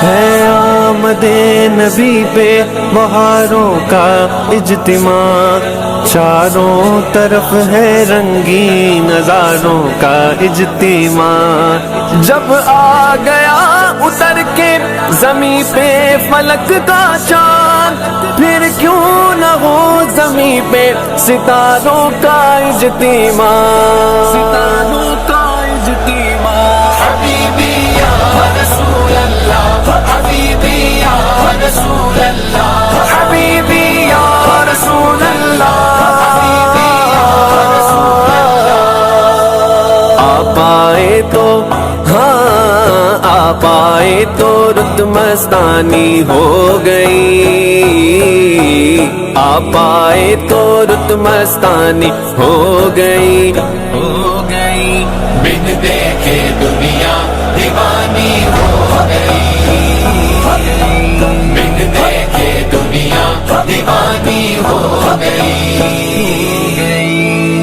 ہے آمد نبی پہ بہاروں کا اجتماع، چاروں طرف ہے رنگین نظاروں کا اجتماع۔ جب آ گیا اتر کے زمیں پہ فلک کا چاند، پھر کیوں نہ ہو زمیں پہ ستاروں کا اجتماع، ستاروں کا اجتماع۔ حبیبی یا رسول اللہ، حبیبی یا رسول اللہ، حبیبی یا رسول اللہ، حبیبی یا رسول اللہ۔ آپ آئے تو آپ آئے تو رت مستانی ہو گئی، آپ آئے تو رت مستانی ہو گئی، ہو گئی۔ بن دیکھے دنیا دیوانی ہو گئی، بن دیکھے دنیا دیوانی ہو گئی۔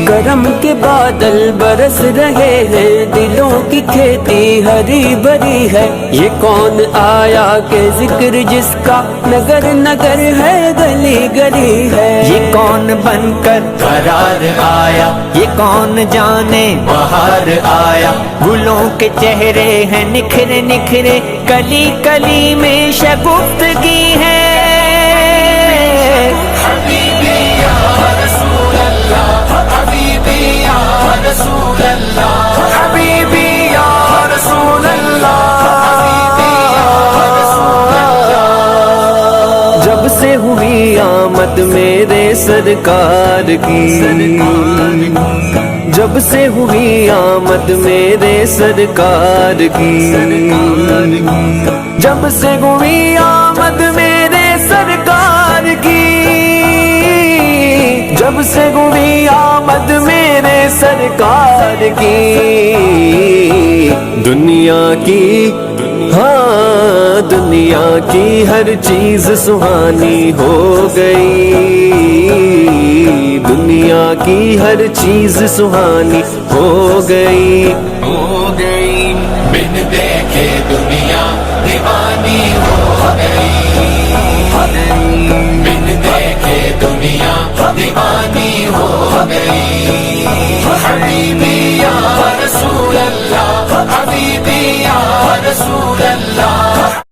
کرم کے بادل برس رہے ہیں، دلوں کی کھیتی ہری بھری ہے۔ یہ کون آیا کہ ذکر جس کا نگر نگر ہے، گلی گلی ہے۔ یہ کون بن کر قرار آیا، یہ کون جانے بہار آیا۔ گلوں کے چہرے ہیں نکھرے نکھرے، کلی کلی میں شگفتگی ہے۔ حبیبی یا رسول اللہ، حبیبی یا رسول اللہ، حبیبی یا رسول اللہ، جب سے ہوئی آمد میرے سرکار کی، جب سے ہوئی آمد میرے سرکار کی، جب سے ہوئی آمد میرے سرکار کی، جب سے ہوئی آمد میرے سرکار کی، دنیا کی دنیا کی ہر چیز سہانی ہو گئی، دنیا کی ہر چیز سہانی ہو گئی، ہو گئی۔ بن دیکھے دنیا دیوانی ہو گئی،